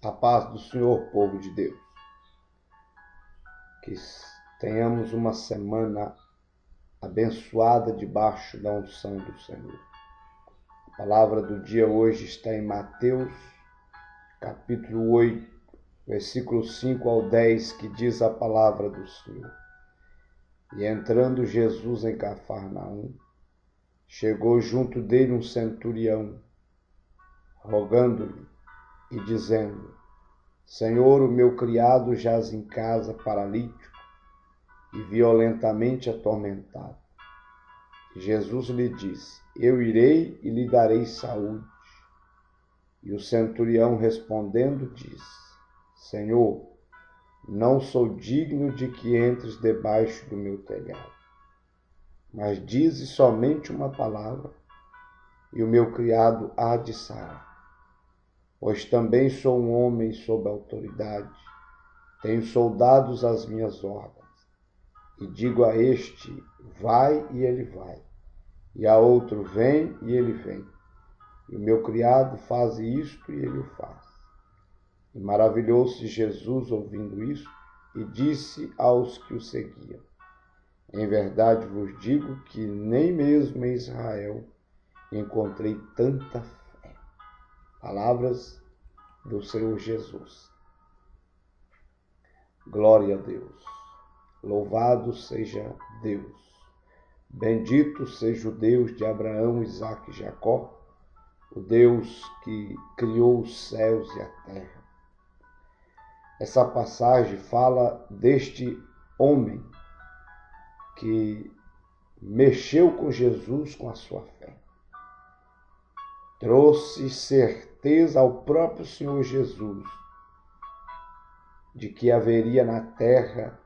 A paz do Senhor, povo de Deus. Que tenhamos uma semana abençoada debaixo da unção do Senhor. A palavra do dia hoje está em Mateus, capítulo 8, versículo 5 ao 10, que diz a palavra do Senhor. E entrando Jesus em Cafarnaum, chegou junto dele um centurião, rogando-lhe e dizendo: Senhor, o meu criado jaz em casa paralítico e violentamente atormentado. E Jesus lhe disse: Eu irei e lhe darei saúde. E o centurião respondendo disse: Senhor, não sou digno de que entres debaixo do meu telhado, mas dize somente uma palavra, e o meu criado há de sarar. Pois também sou um homem sob autoridade, tenho soldados às minhas ordens, e digo a este, vai, e ele vai, e a outro, vem, e ele vem. E o meu criado faz isto, e ele o faz. E maravilhou-se Jesus ouvindo isso, e disse aos que o seguiam: Em verdade vos digo que nem mesmo em Israel encontrei tanta fé. Palavras do Senhor Jesus. Glória a Deus. Louvado seja Deus. Bendito seja o Deus de Abraão, Isaque e Jacó, o Deus que criou os céus e a terra. Essa passagem fala deste homem que mexeu com Jesus com a sua fé. Trouxe certeza ao próprio Senhor Jesus de que haveria na terra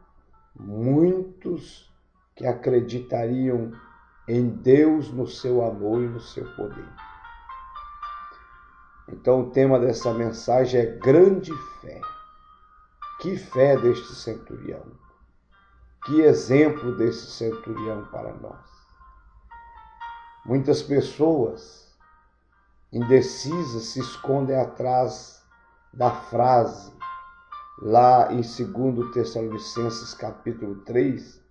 muitos que acreditariam em Deus, no seu amor e no seu poder. Então o tema dessa mensagem é grande fé. Que fé deste centurião. Que exemplo desse centurião para nós. Muitas pessoas indecisas se escondem atrás da frase, lá em 2 Tessalonicenses capítulo 3,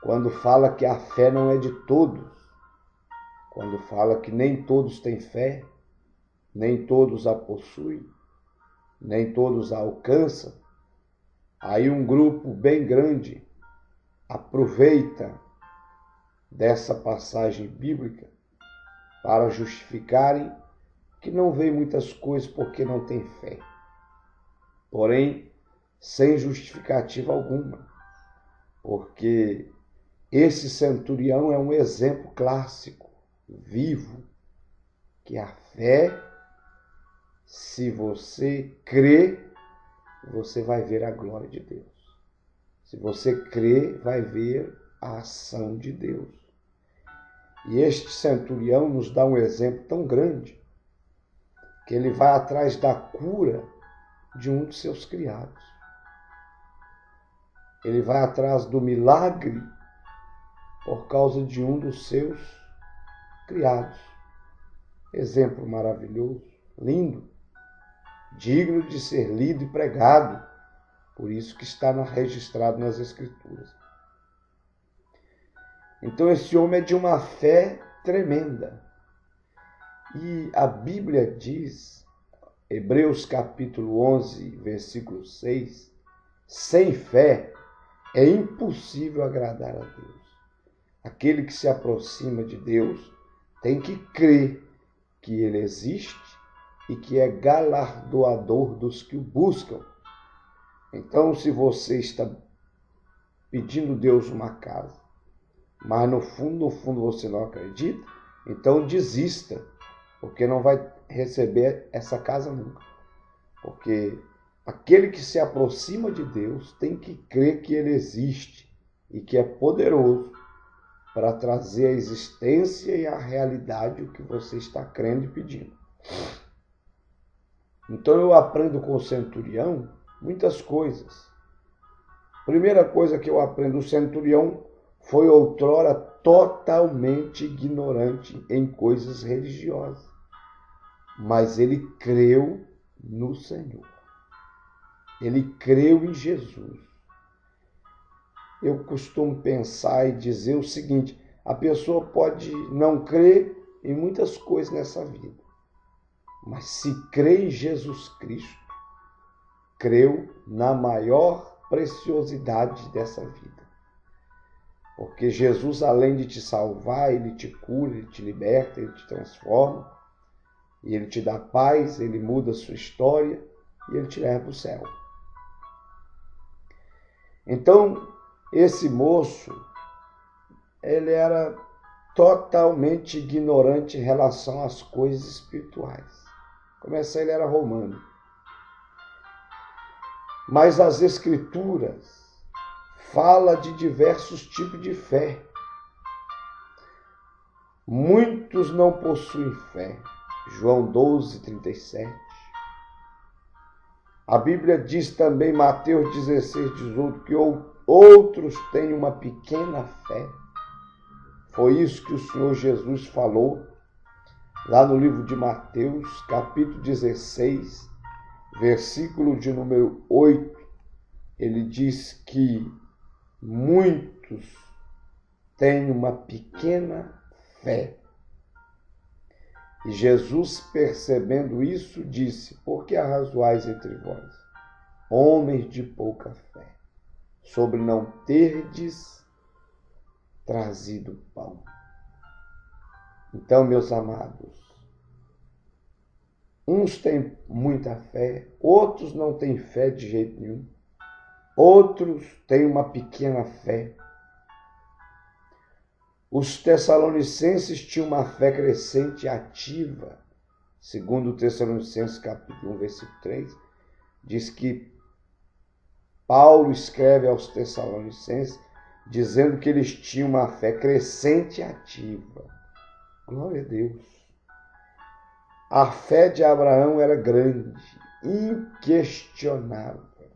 quando fala que a fé não é de todos, quando fala que nem todos têm fé, nem todos a possuem, nem todos a alcançam. Aí um grupo bem grande aproveita dessa passagem bíblica para justificarem que não vê muitas coisas porque não tem fé. Porém, sem justificativa alguma, porque esse centurião é um exemplo clássico, vivo, que a fé, se você crê, você vai ver a glória de Deus. Se você crê, vai ver a ação de Deus. E este centurião nos dá um exemplo tão grande, que ele vai atrás da cura de um de seus criados. Ele vai atrás do milagre por causa de um dos seus criados. Exemplo maravilhoso, lindo, digno de ser lido e pregado, por isso que está registrado nas Escrituras. Então esse homem é de uma fé tremenda. E a Bíblia diz, Hebreus capítulo 11, versículo 6, sem fé é impossível agradar a Deus. Aquele que se aproxima de Deus tem que crer que Ele existe e que é galardoador dos que o buscam. Então, se você está pedindo a Deus uma casa, mas no fundo você não acredita, então desista, porque não vai receber essa casa nunca. Porque aquele que se aproxima de Deus tem que crer que Ele existe e que é poderoso para trazer à existência e à realidade o que você está crendo e pedindo. Então eu aprendo com o centurião muitas coisas. Primeira coisa que eu aprendo, o centurião foi outrora totalmente ignorante em coisas religiosas, mas ele creu no Senhor. Ele creu em Jesus. Eu costumo pensar e dizer o seguinte: a pessoa pode não crer em muitas coisas nessa vida, mas se crê em Jesus Cristo, creu na maior preciosidade dessa vida. Porque Jesus, além de te salvar, ele te cura, ele te liberta, ele te transforma, e ele te dá paz, ele muda a sua história e ele te leva para o céu. Então, esse moço, ele era totalmente ignorante em relação às coisas espirituais. Começar, ele era romano. Mas as Escrituras falam de diversos tipos de fé. Muitos não possuem fé. João 12:37. A Bíblia diz também, Mateus 16:18, que outros têm uma pequena fé. Foi isso que o Senhor Jesus falou lá no livro de Mateus, capítulo 16, versículo de número 8. Ele diz que muitos têm uma pequena fé. E Jesus, percebendo isso, disse: por que arrazoais entre vós, homens de pouca fé, sobre não terdes trazido pão? Então, meus amados, uns têm muita fé, outros não têm fé de jeito nenhum, outros têm uma pequena fé. Os tessalonicenses tinham uma fé crescente e ativa. Segundo Tessalonicenses capítulo 1, versículo 3, diz que Paulo escreve aos tessalonicenses dizendo que eles tinham uma fé crescente e ativa. Glória a Deus. A fé de Abraão era grande, inquestionável.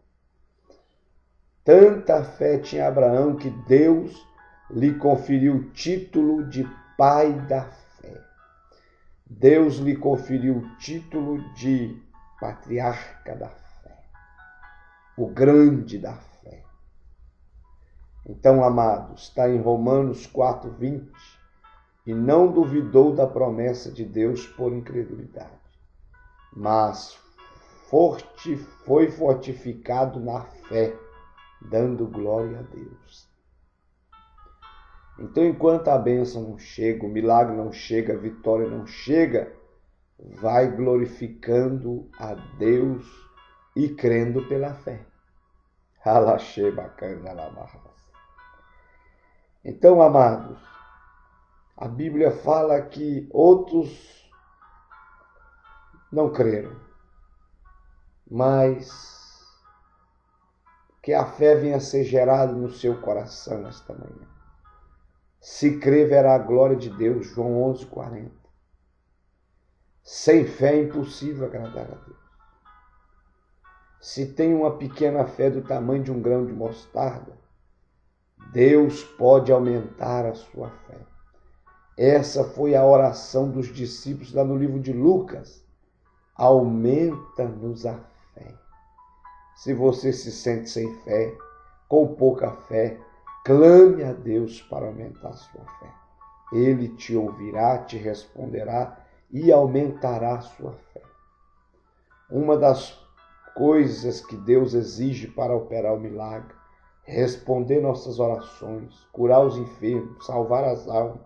Tanta fé tinha Abraão que Deus lhe conferiu o título de pai da fé. Deus lhe conferiu o título de patriarca da fé, o grande da fé. Então, amados, está em Romanos 4:20, e não duvidou da promessa de Deus por incredulidade, mas foi fortificado na fé, dando glória a Deus. Então, enquanto a bênção não chega, o milagre não chega, a vitória não chega, vai glorificando a Deus e crendo pela fé. Alaxê bacana alabarras. Então, amados, a Bíblia fala que outros não creram, mas que a fé venha a ser gerada no seu coração nesta manhã. Se crer, verá a glória de Deus, João 11:40. Sem fé é impossível agradar a Deus. Se tem uma pequena fé do tamanho de um grão de mostarda, Deus pode aumentar a sua fé. Essa foi a oração dos discípulos lá no livro de Lucas. Aumenta-nos a fé. Se você se sente sem fé, com pouca fé, clame a Deus para aumentar a sua fé. Ele te ouvirá, te responderá e aumentará a sua fé. Uma das coisas que Deus exige para operar o milagre, responder nossas orações, curar os enfermos, salvar as almas,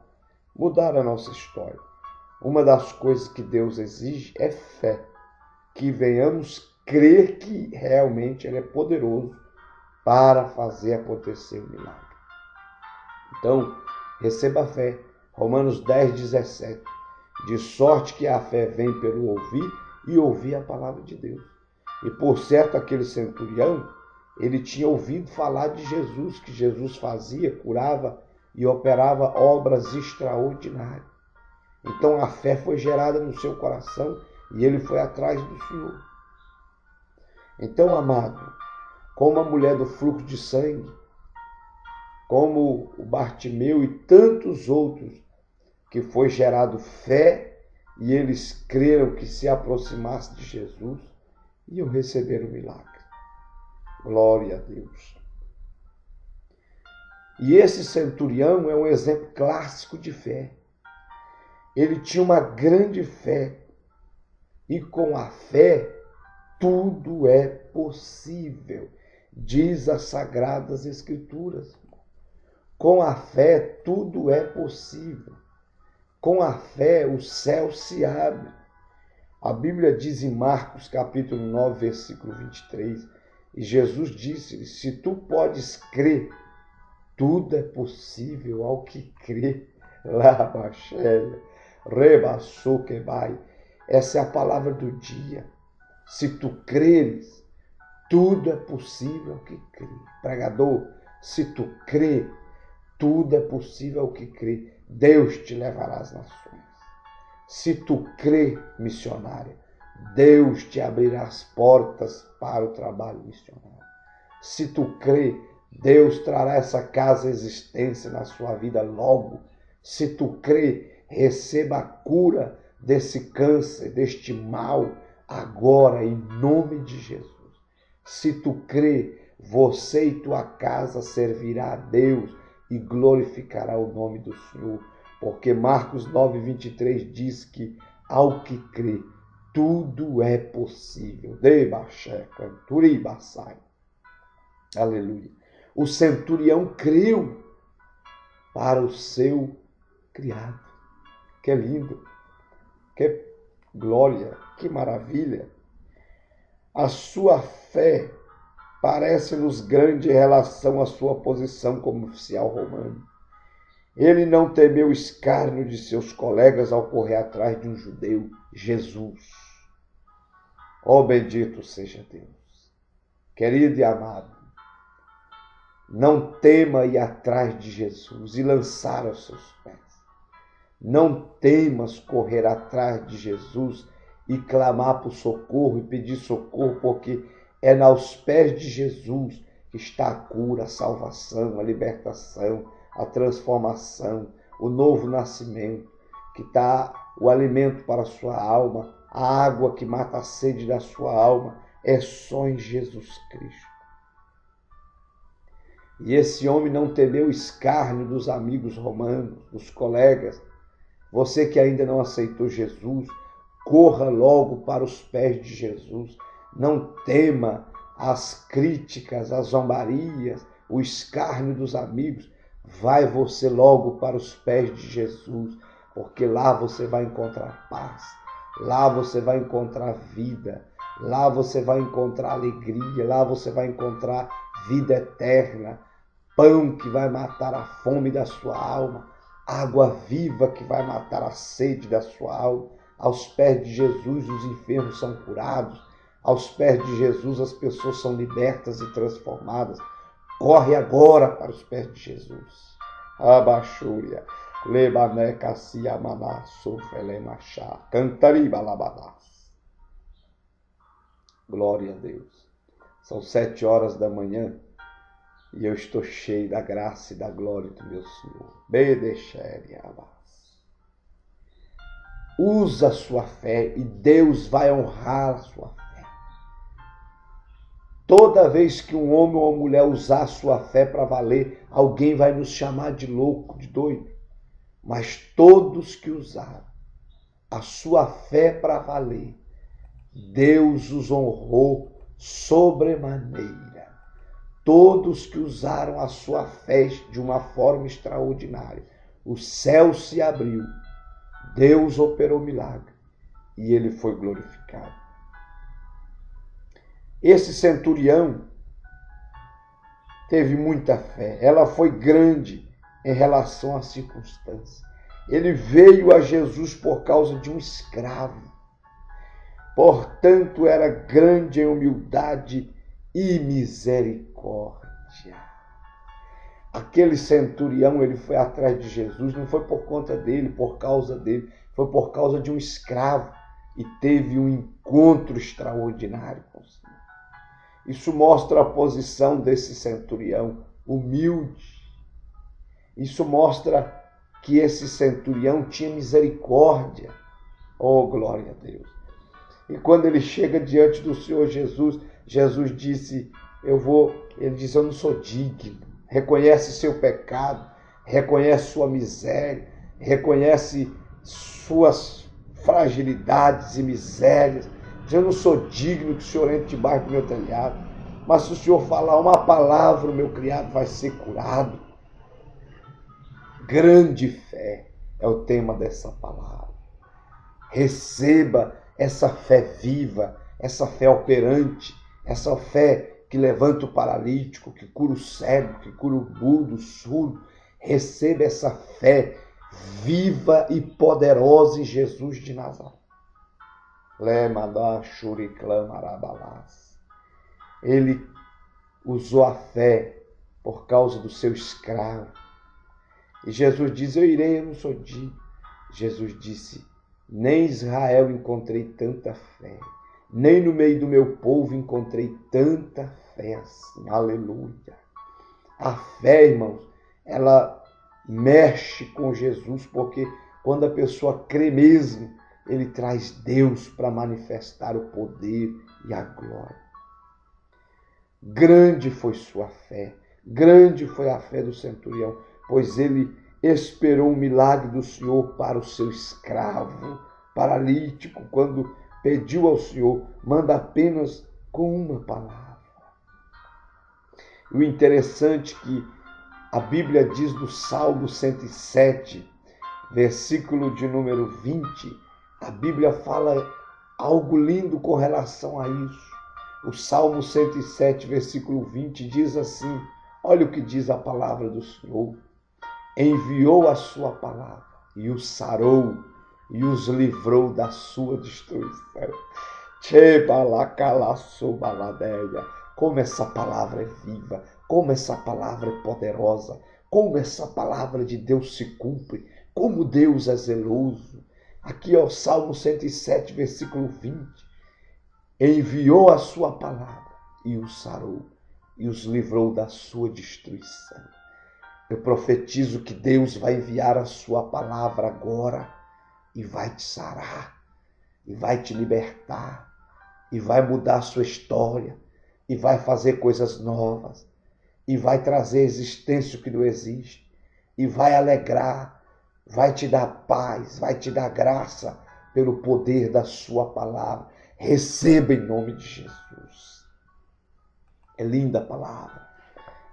mudar a nossa história. Uma das coisas que Deus exige é fé, que venhamos crer que realmente Ele é poderoso para fazer acontecer o milagre. Então, receba a fé. Romanos 10:17. De sorte que a fé vem pelo ouvir e ouvir a palavra de Deus. E por certo, aquele centurião, ele tinha ouvido falar de Jesus, que Jesus fazia, curava e operava obras extraordinárias. Então a fé foi gerada no seu coração e ele foi atrás do Senhor. Então, amado, como a mulher do fluxo de sangue, como o Bartimeu e tantos outros, que foi gerado fé e eles creram que se aproximasse de Jesus, iam receber o milagre. Glória a Deus. E esse centurião é um exemplo clássico de fé. Ele tinha uma grande fé. E com a fé, tudo é possível, diz as Sagradas Escrituras. Com a fé, tudo é possível. Com a fé, o céu se abre. A Bíblia diz em Marcos, capítulo 9, versículo 23, e Jesus disse: se tu podes crer, tudo é possível ao que crê. Labaxélia, rebaçoquebai. Essa é a palavra do dia. Se tu creres, tudo é possível ao que crê. Pregador, se tu crê, tudo é possível ao que crê. Deus te levará às nações. Se tu crê, missionária, Deus te abrirá as portas para o trabalho missionário. Se tu crê, Deus trará essa casa à existência na sua vida logo. Se tu crê, receba a cura desse câncer, deste mal, agora, em nome de Jesus. Se tu crê, você e tua casa servirá a Deus e glorificará o nome do Senhor. Porque Marcos 9, 23 diz que, ao que crê, tudo é possível. Aleluia. O centurião creu para o seu criado. Que lindo, que glória, que maravilha. A sua fé parece-nos grande em relação à sua posição como oficial romano. Ele não temeu o escárnio de seus colegas ao correr atrás de um judeu, Jesus. Ó, bendito seja Deus. Querido e amado, não tema ir atrás de Jesus e lançar aos seus pés. Não temas correr atrás de Jesus e clamar por socorro e pedir socorro, porque é aos pés de Jesus que está a cura, a salvação, a libertação, a transformação, o novo nascimento, que está o alimento para a sua alma, a água que mata a sede da sua alma, é só em Jesus Cristo. E esse homem não temeu o escárnio dos amigos romanos, dos colegas. Você que ainda não aceitou Jesus, corra logo para os pés de Jesus. Não tema as críticas, as zombarias, o escárnio dos amigos. Vai você logo para os pés de Jesus, porque lá você vai encontrar paz, lá você vai encontrar vida, lá você vai encontrar alegria, lá você vai encontrar vida eterna, pão que vai matar a fome da sua alma, água viva que vai matar a sede da sua alma. Aos pés de Jesus os enfermos são curados, aos pés de Jesus as pessoas são libertas e transformadas. Corre agora para os pés de Jesus. Abaxúria, lebaneca, siamaná, sofelemachá, cantariba, labadás. Glória a Deus. São 7 horas da manhã e eu estou cheio da graça e da glória do meu Senhor. Bedexere, abás. Usa a sua fé e Deus vai honrar a sua fé. Toda vez que um homem ou uma mulher usar a sua fé para valer, alguém vai nos chamar de louco, de doido. Mas todos que usaram a sua fé para valer, Deus os honrou sobremaneira. Todos que usaram a sua fé de uma forma extraordinária, o céu se abriu, Deus operou milagre e ele foi glorificado. Esse centurião teve muita fé, ela foi grande em relação às circunstâncias. Ele veio a Jesus por causa de um escravo. Portanto, era grande em humildade e misericórdia. Aquele centurião, ele foi atrás de Jesus, não foi por conta dele, por causa dele, foi por causa de um escravo e teve um encontro extraordinário com o Senhor. Isso mostra a posição desse centurião humilde. Isso mostra que esse centurião tinha misericórdia. Oh, glória a Deus. E quando ele chega diante do Senhor Jesus, Jesus disse: Ele diz, eu não sou digno. Reconhece seu pecado, reconhece sua miséria, reconhece suas fragilidades e misérias. Diz, eu não sou digno que o Senhor entre debaixo do meu telhado, mas se o Senhor falar uma palavra, o meu criado vai ser curado. Grande fé é o tema dessa palavra. Receba essa fé viva, essa fé operante, essa fé que levanta o paralítico, que cura o cego, que cura o mudo, o surdo. Receba essa fé viva e poderosa em Jesus de Nazaré. Ele usou a fé por causa do seu escravo. E Jesus diz, eu irei, eu não sou digno. Jesus disse, nem em Israel encontrei tanta fé, nem no meio do meu povo encontrei tanta fé assim. Aleluia. A fé, irmãos, ela mexe com Jesus, porque quando a pessoa crê mesmo, ele traz Deus para manifestar o poder e a glória. Grande foi sua fé, grande foi a fé do centurião, pois ele esperou o milagre do Senhor para o seu escravo paralítico, quando pediu ao Senhor, manda apenas com uma palavra. O interessante é que a Bíblia diz no Salmo 107, versículo de número 20, a Bíblia fala algo lindo com relação a isso. O Salmo 107, versículo 20 diz assim, olha o que diz a palavra do Senhor. Enviou a sua palavra e os sarou e os livrou da sua destruição. Como essa palavra é viva, como essa palavra é poderosa, como essa palavra de Deus se cumpre, como Deus é zeloso. Aqui é o Salmo 107, versículo 20. Enviou a sua palavra e os sarou e os livrou da sua destruição. Eu profetizo que Deus vai enviar a sua palavra agora e vai te sarar, e vai te libertar, e vai mudar a sua história, e vai fazer coisas novas, e vai trazer existência que não existe, e vai alegrar, vai te dar paz, vai te dar graça pelo poder da sua palavra. Receba em nome de Jesus. É linda a palavra.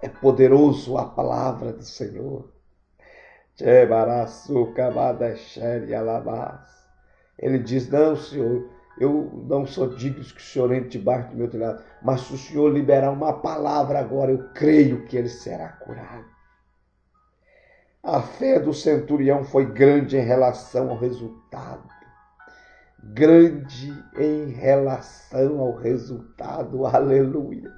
É poderoso a palavra do Senhor. Ele diz, não, Senhor, eu não sou digno que o Senhor entre debaixo do meu telhado, mas se o Senhor liberar uma palavra agora, eu creio que ele será curado. A fé do centurião foi grande em relação ao resultado. Grande em relação ao resultado. Aleluia.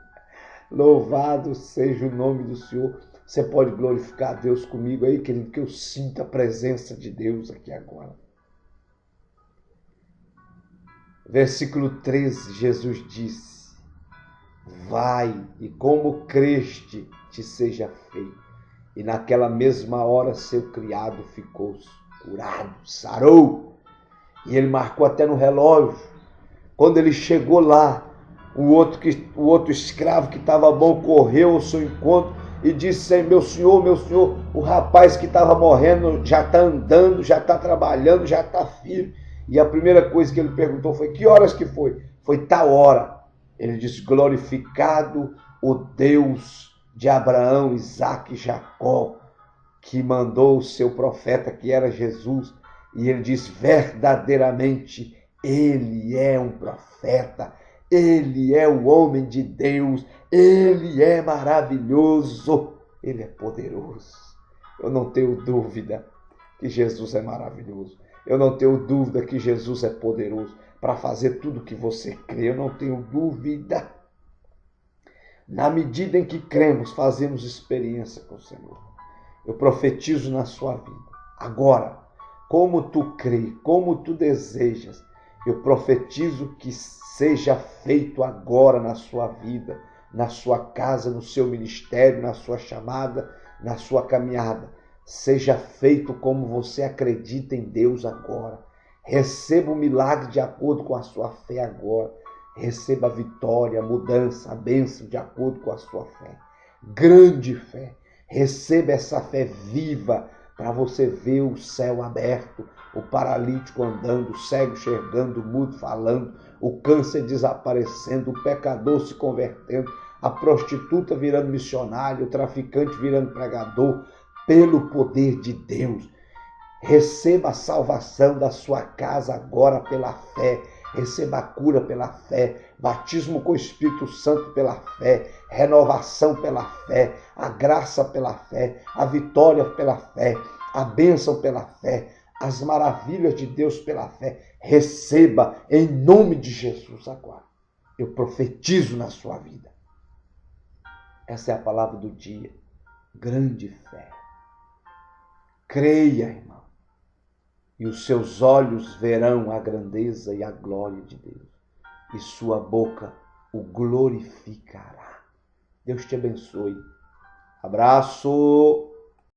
Louvado seja o nome do Senhor. Você pode glorificar a Deus comigo aí, querido, que eu sinto a presença de Deus aqui agora. Versículo 13, Jesus disse, vai e como creste te seja feito. E naquela mesma hora seu criado ficou curado, sarou. E ele marcou até no relógio. Quando ele chegou lá, o outro escravo que estava bom correu ao seu encontro e disse, meu senhor, o rapaz que estava morrendo já está andando, já está trabalhando, já está firme. E a primeira coisa que ele perguntou foi, que horas que foi? Foi tal hora. Ele disse, glorificado o Deus de Abraão, Isaque e Jacó, que mandou o seu profeta, que era Jesus. E ele disse, verdadeiramente, ele é um profeta, ele é o homem de Deus, ele é maravilhoso, ele é poderoso. Eu não tenho dúvida que Jesus é maravilhoso. Eu não tenho dúvida que Jesus é poderoso para fazer tudo o que você crê. Eu não tenho dúvida. Na medida em que cremos, fazemos experiência com o Senhor. Eu profetizo na sua vida. Agora, como tu crê, como tu desejas, eu profetizo que seja feito agora na sua vida, na sua casa, no seu ministério, na sua chamada, na sua caminhada. Seja feito como você acredita em Deus agora. Receba o milagre de acordo com a sua fé agora. Receba a vitória, a mudança, a bênção de acordo com a sua fé. Grande fé. Receba essa fé viva para você ver o céu aberto, o paralítico andando, o cego enxergando, o mudo falando, o câncer desaparecendo, o pecador se convertendo, a prostituta virando missionário, o traficante virando pregador, pelo poder de Deus. Receba a salvação da sua casa agora pela fé. Receba a cura pela fé, batismo com o Espírito Santo pela fé, renovação pela fé, a graça pela fé, a vitória pela fé, a bênção pela fé, as maravilhas de Deus pela fé. Receba em nome de Jesus agora. Eu profetizo na sua vida. Essa é a palavra do dia. Grande fé. Creia, irmão, e os seus olhos verão a grandeza e a glória de Deus, e sua boca o glorificará. Deus te abençoe. Abraço!